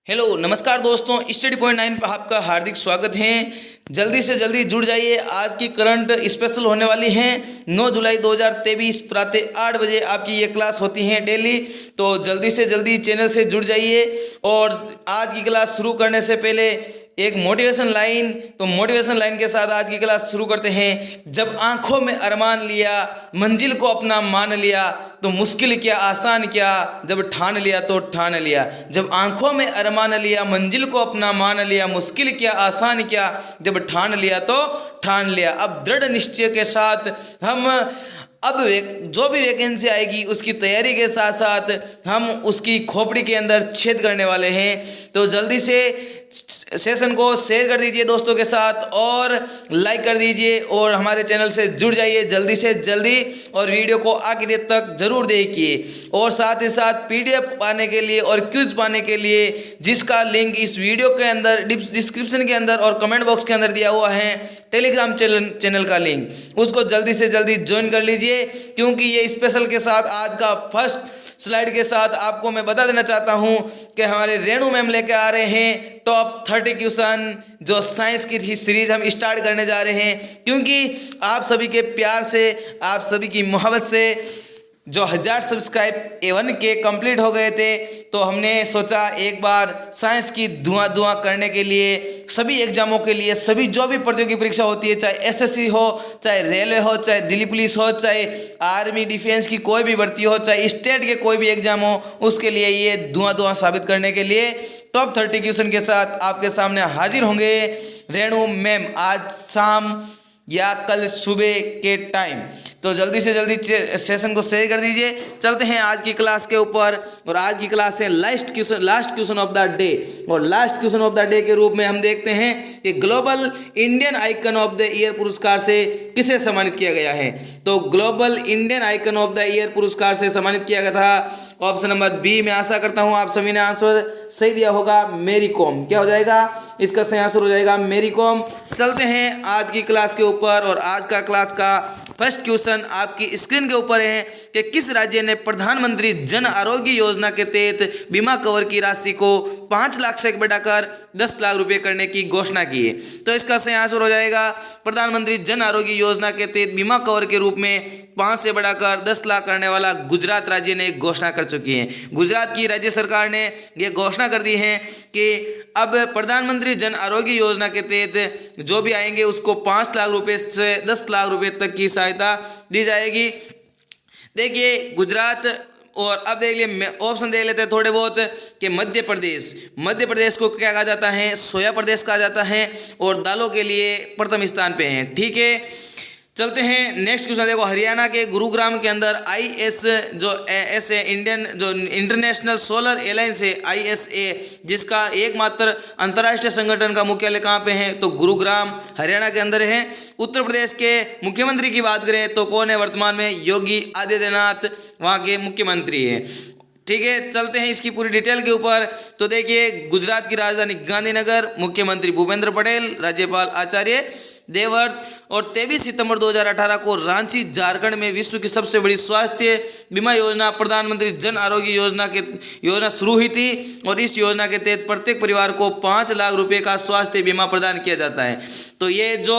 Hello नमस्कार दोस्तों, study point 9 पर आपका हार्दिक स्वागत है। जल्दी से जल्दी जुड़ जाइए, आज की करंट स्पेशल होने वाली है। 9 जुलाई 2023 प्रातः 8 बजे आपकी ये क्लास होती है डेली। तो जल्दी से जल्दी चैनल से जुड़ जाइए। और आज की क्लास शुरू करने से पहले एक मोटिवेशन लाइन, तो मोटिवेशन लाइन के साथ आज की क्लास शुरू करते हैं। जब आंखों में अरमान लिया, मंजिल को अपना मान लिया, तो मुश्किल क्या आसान क्या, जब ठान लिया तो ठान लिया। जब आंखों में अरमान लिया, मंजिल को अपना मान लिया, मुश्किल क्या आसान क्या, जब ठान लिया तो ठान लिया। अब दृढ़ निश्चय के साथ हम जो भी वैकेंसी आएगी उसकी तैयारी के साथ साथ हम उसकी खोपड़ी के अंदर छेद करने वाले हैं। तो जल्दी से सेशन को शेयर कर दीजिए दोस्तों के साथ और लाइक कर दीजिए और हमारे चैनल से जुड़ जाइए जल्दी से जल्दी। और वीडियो को आखिर तक जरूर देखिए। और साथ ही साथ पीडीएफ पाने के लिए और क्विज पाने के लिए, जिसका लिंक इस वीडियो के अंदर डिस्क्रिप्शन के अंदर और कमेंट बॉक्स के अंदर दिया हुआ है, टेलीग्राम चैनल का लिंक, उसको जल्दी से जल्दी ज्वाइन कर लीजिए। क्योंकि ये स्पेशल के साथ आज का फर्स्ट स्लाइड के साथ आपको मैं बता देना चाहता हूं कि हमारे रेणु मैम लेके आ रहे हैं टॉप 30 क्वेश्चन, जो साइंस की सीरीज हम स्टार्ट करने जा रहे हैं। क्योंकि आप सभी के प्यार से, आप सभी की मोहब्बत से जो 1000 सब्सक्राइब A1 के कंप्लीट हो गए थे, तो हमने सोचा एक बार साइंस की धुआं करने के लिए, सभी एग्जामों के लिए, सभी जो भी प्रतियोगी परीक्षा होती है, चाहे एसएससी हो, चाहे रेलवे हो, चाहे दिल्ली पुलिस हो, चाहे आर्मी डिफेंस की कोई भी भर्ती हो, चाहे स्टेट के कोई भी एग्जाम हो, उसके लिए ये धुआं साबित करने के लिए टॉप 30 क्वेश्चन के साथ आपके सामने हाजिर होंगे रेणु मैम आज शाम या कल सुबह के टाइम। तो जल्दी से जल्दी सेशन को शेयर कर दीजिए। चलते हैं आज की क्लास के ऊपर। और आज की क्लास है last question of the day. और last question of the day के रूप में हम देखते हैं कि global Indian icon of the year पुरस्कार से किसे सम्मानित किया गया है। तो global Indian icon of the year पुरस्कार से सम्मानित किया गया था ऑप्शन नंबर बी। मैं आशा करता हूं आप सभी ने आंसर सही दिया होगा, मेरी कॉम। क्या हो जाएगा इसका सही आंसर? हो जाएगा मेरी कॉम। चलते हैं आज की क्लास के ऊपर। और आज का क्लास का फर्स्ट क्वेश्चन आपकी स्क्रीन के ऊपर है कि किस राज्य ने प्रधानमंत्री जन आरोग्य योजना के तहत बीमा कवर की राशि को 5 लाख से बढ़ाकर 10 लाख रुपए करने की घोषणा की है। तो इसका सही आंसर हो जाएगा प्रधानमंत्री जन आरोग्य योजना के तहत बीमा कवर के रूप में 5 से बढ़ाकर 10 लाख करने वाला गुजरात राज्य ने घोषणा कर चुकी है। गुजरात की राज्य सरकार ने यह घोषणा कर दी है कि अब प्रधानमंत्री जन आरोग्य योजना के तहत जो भी आएंगे उसको 5 लाख रुपए से 10 लाख रुपए तक की सहायता दी जाएगी। देखिए गुजरात। और अब देख लिए ऑप्शन देख लेते हैं थोड़े बहुत कि मध्य प्रदेश को क्या कहा जाता है? सोया प्रदेश कहा जाता है। और दालों के लिए प्रथम स्थान पे है। ठीक है, चलते हैं नेक्स्ट क्वेश्चन। देखो हरियाणा के गुरुग्राम के अंदर IS जो एस है, इंडियन जो इंटरनेशनल सोलर एलायंस है ISA, जिसका एकमात्र अंतर्राष्ट्रीय संगठन का मुख्यालय कहाँ पे है? तो गुरुग्राम हरियाणा के अंदर है। उत्तर प्रदेश के मुख्यमंत्री की बात करें तो कौन है वर्तमान में? योगी आदित्यनाथ वहाँ के मुख्यमंत्री है। ठीक है, चलते हैं इसकी पूरी डिटेल के ऊपर। तो देखिए गुजरात की राजधानी गांधीनगर, मुख्यमंत्री भूपेंद्र पटेल, राज्यपाल आचार्य देवव्रत। और 23 सितंबर 2018 को रांची झारखंड में विश्व की सबसे बड़ी स्वास्थ्य बीमा योजना प्रधानमंत्री जन आरोग्य योजना शुरू हुई थी। और इस योजना के तहत प्रत्येक परिवार को 5 लाख रुपए का स्वास्थ्य बीमा प्रदान किया जाता है। तो ये जो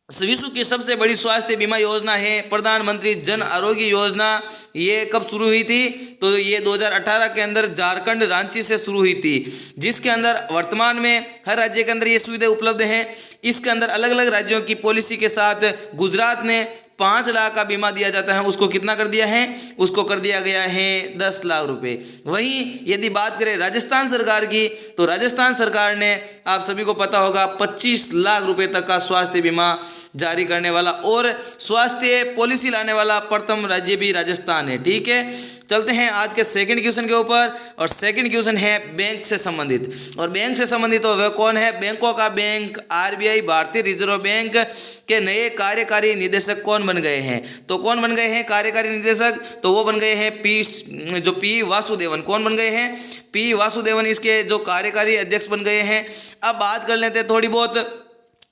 विश्व की सबसे बड़ी स्वास्थ्य बीमा योजना है प्रधानमंत्री जन आरोग्य योजना, ये कब शुरू हुई थी? तो ये 2018 के अंदर झारखंड रांची से शुरू हुई थी, जिसके अंदर वर्तमान में हर राज्य के अंदर ये सुविधा उपलब्ध है। इसके अंदर अलग अलग राज्यों की पॉलिसी के साथ गुजरात ने 5 लाख का बीमा दिया जाता है, उसको कितना कर दिया है? उसको कर दिया गया है 10 लाख रुपए। वहीं यदि बात करें राजस्थान सरकार की, तो राजस्थान सरकार ने, आप सभी को पता होगा, 25 लाख रुपए तक का स्वास्थ्य बीमा जारी करने वाला और स्वास्थ्य पॉलिसी लाने वाला प्रथम राज्य भी राजस्थान है। ठीक है, चलते हैं आज के सेकंड क्वेश्चन के ऊपर। और सेकंड क्वेश्चन है बैंक से संबंधित। और बैंक से संबंधित तो वह कौन है? बैंकों का बैंक RBI भारतीय रिजर्व बैंक के नए कार्यकारी निदेशक कौन बन गए हैं? तो कौन बन गए हैं कार्यकारी निदेशक? तो वो बन गए हैं P वासुदेवन। कौन बन गए हैं? P वासुदेवन इसके जो कार्यकारी अध्यक्ष बन गए हैं। अब बात कर लेते हैं थोड़ी बहुत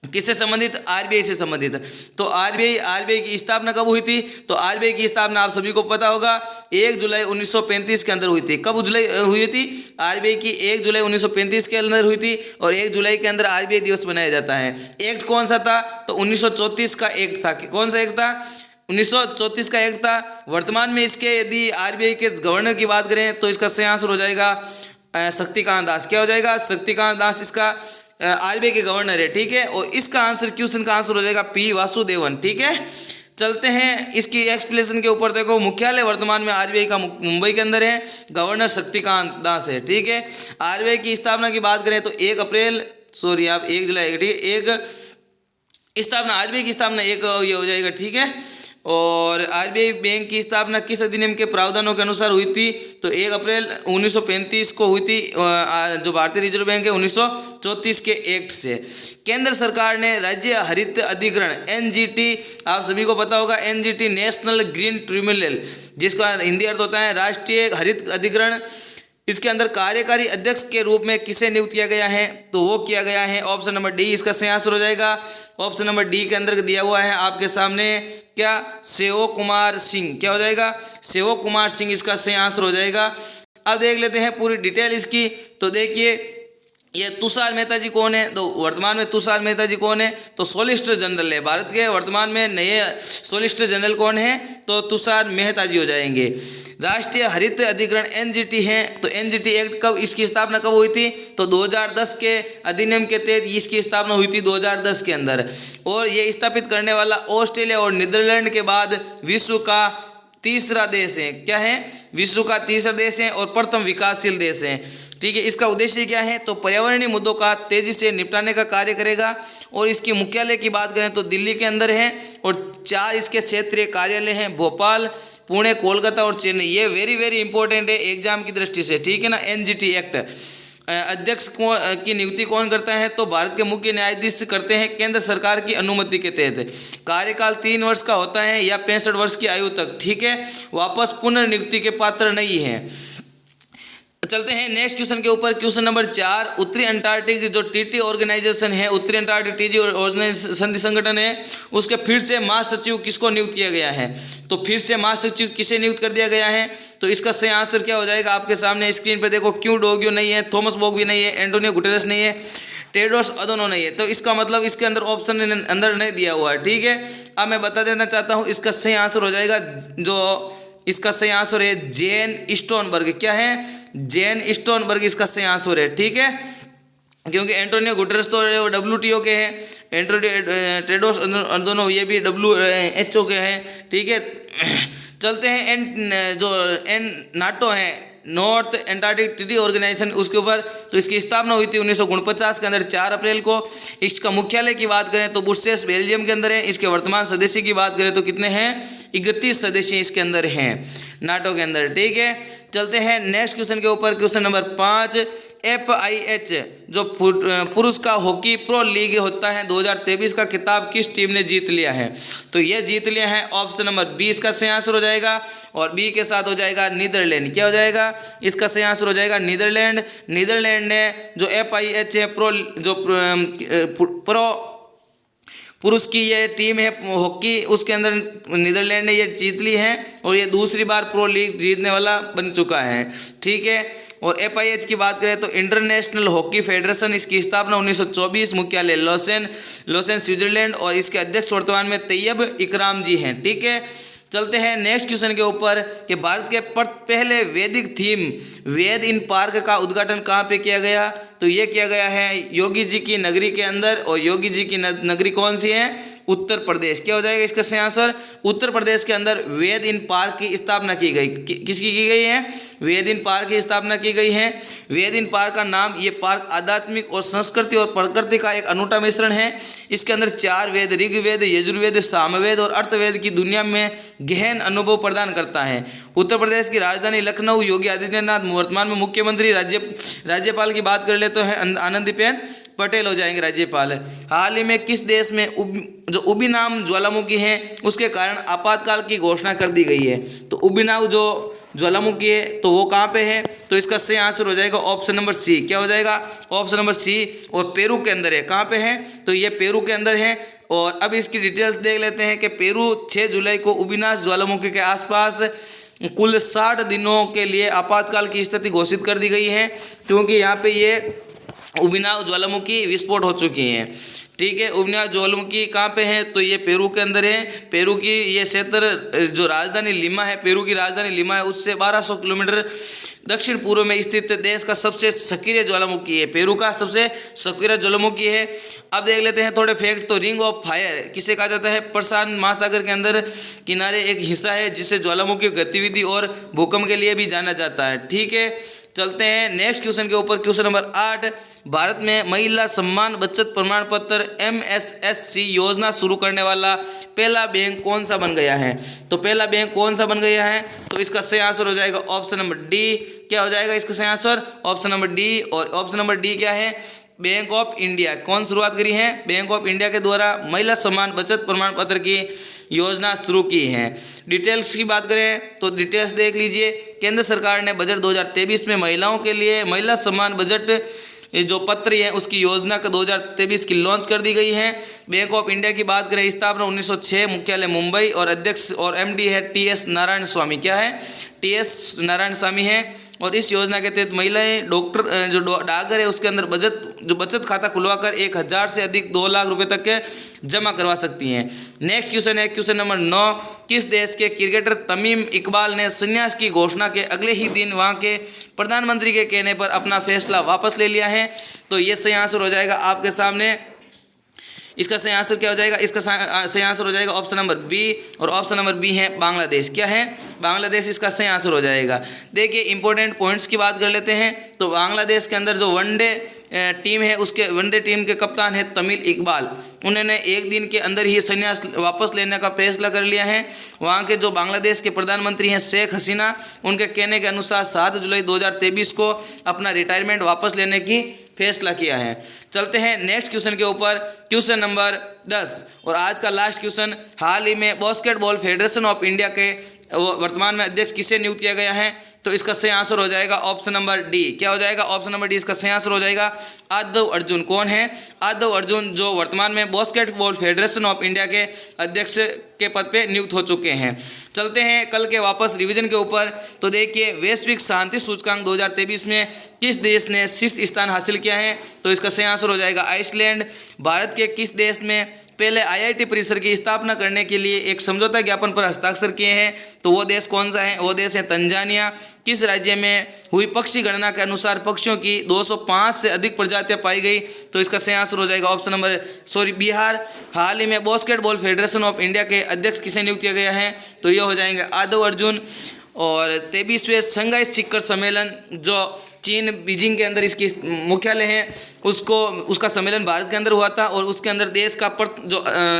किससे संबंधित? आरबीआई से संबंधित। तो आरबीआई की स्थापना कब हुई थी? तो आरबीआई की स्थापना आप सभी को पता होगा 1 जुलाई 1935 के अंदर हुई थी। कब जुलाई हुई थी? आरबीआई की 1 जुलाई 1935 के अंदर हुई थी और 1 जुलाई के अंदर आरबीआई दिवस मनाया जाता है। एक्ट कौन सा था? तो 1934 का एक्ट था। कौन सा एक्ट था? 1934 का एक्ट था। वर्तमान में इसके यदि आरबीआई के गवर्नर की बात करें तो इसका सही आंसर हो जाएगा शक्तिकांत दास। क्या हो जाएगा? शक्तिकांत दास इसका आरबीआई के गवर्नर है, ठीक है। और इसका आंसर क्वेश्चन का आंसर हो जाएगा पी वासुदेवन, ठीक है। चलते हैं इसकी एक्सप्लेनेशन के ऊपर। देखो, मुख्यालय वर्तमान में आरबीआई का मुंबई के अंदर है, गवर्नर शक्तिकांत दास है, ठीक है। आरबीआई की स्थापना की बात करें तो 1 जुलाई, ठीक है। आरबीआई की स्थापना ये हो जाएगा, ठीक है। और आरबीआई बैंक की स्थापना किस अधिनियम के प्रावधानों के अनुसार हुई थी? तो 1 अप्रैल 1935 को हुई थी। जो भारतीय रिजर्व बैंक है 1934 के एक्ट से। केंद्र सरकार ने राज्य हरित अधिकरण एनजीटी, आप सभी को पता होगा एनजीटी नेशनल ग्रीन ट्रिब्यूनल, जिसका हिंदी अर्थ होता है राष्ट्रीय हरित अधिकरण, इसके अंदर कार्यकारी अध्यक्ष के रूप में किसे नियुक्त किया गया है? तो वो किया गया है ऑप्शन नंबर डी, इसका सही आंसर हो जाएगा। ऑप्शन नंबर डी के अंदर दिया हुआ है आपके सामने क्या? सेवक कुमार सिंह। क्या हो जाएगा? सेवक कुमार सिंह इसका सही आंसर हो जाएगा। अब देख लेते हैं पूरी डिटेल इसकी। तो देखिए, ये तुषार मेहता जी कौन है? तो वर्तमान में तुषार मेहता जी कौन है? तो सॉलिसिटर जनरल है। भारत के वर्तमान में नए सॉलिसिटर जनरल कौन है? तो तुषार मेहता जी हो जाएंगे। राष्ट्रीय हरित अधिकरण एनजीटी है। तो एनजीटी एक्ट कब, इसकी स्थापना कब हुई थी? तो 2010 के अधिनियम के तहत इसकी स्थापना हुई थी 2010 के अंदर। और ये स्थापित करने वाला ऑस्ट्रेलिया और नीदरलैंड के बाद विश्व का तीसरा देश है। क्या है? विश्व का तीसरा देश है और प्रथम विकासशील देश है, ठीक है। इसका उद्देश्य क्या है? तो पर्यावरणीय मुद्दों का तेजी से निपटाने का कार्य करेगा। और इसकी मुख्यालय की बात करें तो दिल्ली के अंदर है और 4 इसके क्षेत्रीय कार्यालय हैं, भोपाल, पुणे, कोलकाता और चेन्नई। ये वेरी इंपॉर्टेंट है एग्जाम की दृष्टि से, ठीक है ना। एनजीटी एक्ट अध्यक्ष की नियुक्ति कौन करता है? तो भारत के मुख्य न्यायाधीश करते हैं केंद्र सरकार की अनुमति के तहत। कार्यकाल 3 वर्ष का होता है या 65 वर्ष की आयु तक, ठीक है। वापस पुनर्नियुक्ति के पात्र नहीं है। चलते हैं नेक्स्ट क्वेश्चन के ऊपर। क्वेश्चन नंबर 4, उत्तरी अंटार्कटिक जो टीटी ऑर्गेनाइजेशन है, उत्तरी अंटार्कटिक टीटी संधि संगठन है, उसके फिर से महासचिव किसको नियुक्त किया गया है? तो फिर से महासचिव किसे नियुक्त कर दिया गया है? तो इसका सही आंसर क्या हो जाएगा? आपके सामने स्क्रीन पर देखो, क्यू डोग्यो नहीं है, थॉमस बोग भी नहीं है, एंटोनियो गुटेरेस नहीं है, टेड्रोस अदनोम नहीं है। तो इसका मतलब इसके अंदर ऑप्शन अंदर नहीं दिया हुआ है, ठीक है। अब मैं बता देना चाहता हूँ, इसका सही आंसर हो जाएगा इसका सही आंसर है जेन स्टोनबर्ग। क्या है? जेन स्टोनबर्ग इसका सही आंसर है, ठीक है। क्योंकि एंटोनियो गुटेरेस तो WTO के हैं, टेड्रोस अदनोम ये भी WHO के हैं, ठीक है। चलते हैं नाटो है, नॉर्थ एंटार्कटिक ट्रीटी ऑर्गेनाइजेशन, उसके ऊपर। तो इसकी स्थापना हुई थी 1949 के अंदर 4 अप्रैल को। इसका मुख्यालय की बात करें तो ब्रुसेल्स बेल्जियम के अंदर है। इसके वर्तमान सदस्य की बात करें तो कितने हैं? 31 सदस्य इसके अंदर हैं नाटो के अंदर, ठीक है। चलते हैं नेक्स्ट क्वेश्चन के ऊपर। क्वेश्चन नंबर 5, FIH जो पुरुष का हॉकी प्रो लीग होता है 2023 का खिताब किस टीम ने जीत लिया है? तो ये जीत लिया है ऑप्शन नंबर बी, इसका सही आंसर हो जाएगा। और बी के साथ हो जाएगा नीदरलैंड। क्या हो जाएगा? इसका सही आंसर हो जाएगा नीदरलैंड। नीदरलैंड ने जो FIH है प्रो पुरुष की ये टीम है हॉकी, उसके अंदर नीदरलैंड ने ये जीत ली है और ये दूसरी बार प्रो लीग जीतने वाला बन चुका है, ठीक है। और FIH की बात करें तो इंटरनेशनल हॉकी फेडरेशन, इसकी स्थापना 1924, मुख्यालय लोसेन स्विट्जरलैंड, और इसके अध्यक्ष वर्तमान में तैयब इकराम जी हैं, ठीक है। चलते हैं नेक्स्ट क्वेश्चन के ऊपर कि भारत के पहले वैदिक थीम वेद इन पार्क का उद्घाटन कहाँ पे किया गया? तो ये किया गया है योगी जी की नगरी के अंदर। और योगी जी की नगरी कौन सी है? उत्तर प्रदेश। क्या हो जाएगा इसका सही आंसर? उत्तर प्रदेश के अंदर वेद इन पार्क की स्थापना की गई। किसकी की गई है? वेद इन पार्क की स्थापना की गई है। वेद इन पार्क का नाम, ये पार्क आध्यात्मिक और संस्कृति और प्रकृति का एक अनूठा मिश्रण है। इसके अंदर 4 वेद, ऋग्वेद, यजुर्वेद, सामवेद और अर्थवेद की दुनिया में गहन अनुभव प्रदान करता है। उत्तर प्रदेश की राजधानी लखनऊ। योगी आदित्यनाथ वर्तमान में मुख्यमंत्री। राज्यपाल की बात कर ले तो है आनंदीबेन पटेल हो जाएंगे राज्यपाल। हाल ही में किस देश में जो उबिनाम ज्वालामुखी है उसके कारण आपातकाल की घोषणा कर दी गई है? तो उबिनाम जो ज्वालामुखी है तो वो कहाँ पे है? तो इसका सही आंसर हो जाएगा ऑप्शन नंबर सी। क्या हो जाएगा? Option number C. और पेरू के अंदर है। कहाँ पे है? तो ये पेरू के अंदर है। और अब इसकी डिटेल्स देख लेते हैं कि पेरू 6 जुलाई को उबिनास ज्वालामुखी के आसपास कुल 60 दिनों के लिए आपातकाल की स्थिति घोषित कर दी गई है, क्योंकि यहाँ पे ये उबिनाव ज्वालामुखी विस्फोट हो चुकी हैं। ठीक है, उबिनाव ज्वालामुखी कहाँ पे है? तो ये पेरू के अंदर है। पेरू की ये क्षेत्र जो राजधानी लिमा है, पेरू की राजधानी लिमा है, उससे 1200 किलोमीटर दक्षिण पूर्व में स्थित देश का सबसे सक्रिय ज्वालामुखी है। पेरू का सबसे सक्रिय ज्वालामुखी है। अब देख लेते हैं थोड़े फैक्ट। तो रिंग ऑफ फायर किसे कहा जाता है? प्रशांत महासागर के अंदर किनारे एक हिस्सा है जिसे ज्वालामुखी गतिविधि और भूकंप के लिए भी जाना जाता है। ठीक है, चलते हैं नेक्स्ट क्वेश्चन के ऊपर। क्वेश्चन नंबर 8, भारत में महिला सम्मान बचत प्रमाण पत्र MSSC योजना शुरू करने वाला पहला बैंक कौन सा बन गया है? तो पहला बैंक कौन सा बन गया है? तो इसका सही आंसर हो जाएगा ऑप्शन नंबर डी। क्या हो जाएगा इसका सही आंसर? Option number D. और ऑप्शन नंबर डी क्या है? Bank of India. कौन शुरुआत करी है? बैंक ऑफ इंडिया के द्वारा महिला सम्मान बचत प्रमाण पत्र की योजना शुरू की है। डिटेल्स की बात करें तो डिटेल्स देख लीजिए। केंद्र सरकार ने बजट 2023 में महिलाओं के लिए महिला सम्मान बजट जो पत्र है उसकी योजना का 2023 की लॉन्च कर दी गई है। बैंक ऑफ इंडिया की बात करें, स्थापना 1906, मुख्यालय मुंबई और अध्यक्ष और MD है TS नारायण स्वामी। क्या है? TS नारायण स्वामी है। और इस योजना के तहत महिलाएं डॉक्टर जो डाकघर है उसके अंदर बचत खाता खुलवाकर 1000 से अधिक 2 लाख रुपए तक के जमा करवा सकती हैं। नेक्स्ट क्वेश्चन है क्वेश्चन नंबर 9, किस देश के क्रिकेटर तमीम इकबाल ने संन्यास की घोषणा के अगले ही दिन वहां के प्रधानमंत्री के कहने पर अपना फैसला वापस ले लिया है? तो ये सही आंसर हो जाएगा आपके सामने। इसका सही आंसर क्या हो जाएगा? इसका सही आंसर हो जाएगा ऑप्शन नंबर बी। और ऑप्शन नंबर बी है बांग्लादेश। क्या है? बांग्लादेश इसका सही आंसर हो जाएगा। देखिए इंपॉर्टेंट पॉइंट्स की बात कर लेते हैं। तो बांग्लादेश के अंदर जो वनडे टीम है उसके वनडे टीम के कप्तान है तमीम इकबाल। उन्होंने एक दिन के अंदर ही संन्यास वापस लेने का फैसला कर लिया है। वहाँ के जो बांग्लादेश के प्रधानमंत्री हैं शेख हसीना, उनके कहने के अनुसार 7 जुलाई 2023 को अपना रिटायरमेंट वापस लेने की फैसला किया है। चलते हैं नेक्स्ट क्वेश्चन के ऊपर। क्वेश्चन नंबर 10 और आज का लास्ट क्वेश्चन। हाल ही में बास्केटबॉल फेडरेशन ऑफ इंडिया के वर्तमान में अध्यक्ष किसे नियुक्त किया गया है? तो इसका सही आंसर हो जाएगा ऑप्शन नंबर डी। क्या हो जाएगा? ऑप्शन नंबर डी इसका सही आंसर हो जाएगा आदव अर्जुन। कौन है? आदव अर्जुन, जो वर्तमान में बास्केटबॉल फेडरेशन ऑफ इंडिया के अध्यक्ष के पद पे नियुक्त हो चुके हैं। चलते हैं कल के वापस रिवीजन के ऊपर। तो देखिए वैश्विक शांति सूचकांक 2023 में किस देश ने शीर्ष स्थान हासिल किया है? तो इसका सही आंसर हो जाएगा आइसलैंड। भारत के किस देश में पहले IIT परिसर की स्थापना करने के लिए एक समझौता ज्ञापन पर हस्ताक्षर किए हैं? तो वो देश कौन सा है? वो देश है तंजानिया। किस राज्य में हुई पक्षी गणना के अनुसार पक्षियों की 205 से अधिक प्रजातियां पाई गई? तो इसका सही आंसर हो जाएगा ऑप्शन नंबर बिहार। हाल ही में बास्केटबॉल फेडरेशन ऑफ इंडिया के अध्यक्ष किसे नियुक्त किया गया है? तो ये हो जाएंगे आदव अर्जुन। और 23वें शंघाई शिखर सम्मेलन जो चीन बीजिंग के अंदर इसकी मुख्यालय है उसका सम्मेलन भारत के अंदर हुआ था। और उसके अंदर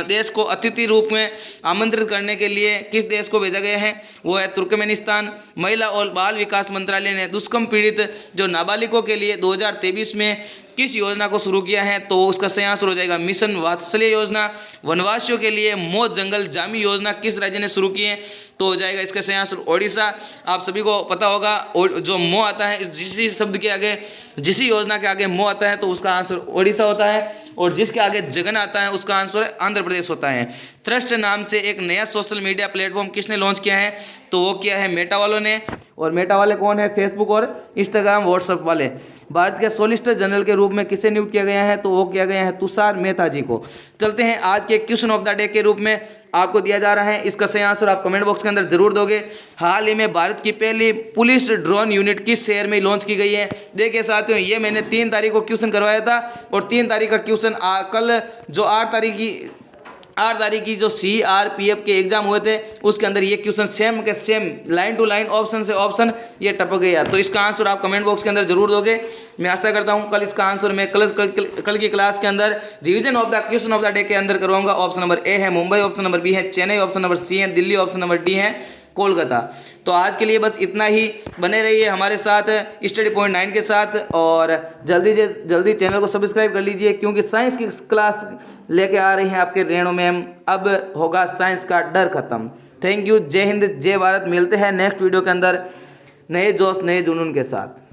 देश को अतिथि रूप में आमंत्रित करने के लिए किस देश को भेजा गया है? वो है तुर्कमेनिस्तान। महिला और बाल विकास मंत्रालय ने दुष्कर्म पीड़ित जो नाबालिगों के लिए 2023 में किस योजना को शुरू किया है? तो उसका सही आंसर हो जाएगा मिशन वात्सल्य योजना। वनवासियों के लिए मौत जंगल जामी योजना किस राज्य ने शुरू की है? तो हो जाएगा इसका सही आंसर ओडिशा। आप सभी को पता होगा जो मो आता है जिसी शब्द के आगे, जिसी योजना के आगे मो आता है तो उसका आंसर ओडिशा होता है। और जिसके आगे जगन आता है उसका आंसर आंध्र प्रदेश होता है। थ्रस्ट नाम से एक नया सोशल मीडिया प्लेटफॉर्म किसने लॉन्च किया है? तो वो किया है मेटा वालों ने। और मेटा वाले कौन है? फेसबुक और इंस्टाग्राम व्हाट्सएप वाले। भारत के सॉलिसिटर जनरल के रूप में किसे नियुक्त किया गया है? तो वो किया गया है तुषार मेहता जी को। चलते हैं आज के क्वेश्चन ऑफ द डे के रूप में आपको दिया जा रहा है। इसका सही आंसर आप कमेंट बॉक्स के अंदर जरूर दोगे। हाल ही में भारत की पहली पुलिस ड्रोन यूनिट किस शहर में लॉन्च की गई है? देखिए साथियों, ये मैंने 3 तारीख को क्वेश्चन करवाया था। और 3 तारीख का क्वेश्चन कल जो 8 तारीख की जो CRPF के एग्जाम हुए थे उसके अंदर ये क्वेश्चन सेम के same line to line option से ऑप्शन ये टपक गया। तो इसका आंसर आप कमेंट बॉक्स के अंदर जरूर दोगे। मैं आशा करता हूँ कल इसका आंसर मैं कल की क्लास के अंदर revision of the question of the day के अंदर करवाऊंगा। ऑप्शन नंबर ए है मुंबई, ऑप्शन नंबर बी है चेन्नई, ऑप्शन नंबर सी है दिल्ली, ऑप्शन नंबर डी है कोलकाता। तो आज के लिए बस इतना ही। बने रहिए हमारे साथ स्टडी पॉइंट 9 के साथ और जल्दी से जल्दी चैनल को सब्सक्राइब कर लीजिए, क्योंकि साइंस की क्लास लेके आ रही हैं आपके रेणु मैम। अब होगा साइंस का डर खत्म। Thank you. जय हिंद, जय भारत। मिलते हैं नेक्स्ट वीडियो के अंदर नए जोश नए जुनून के साथ।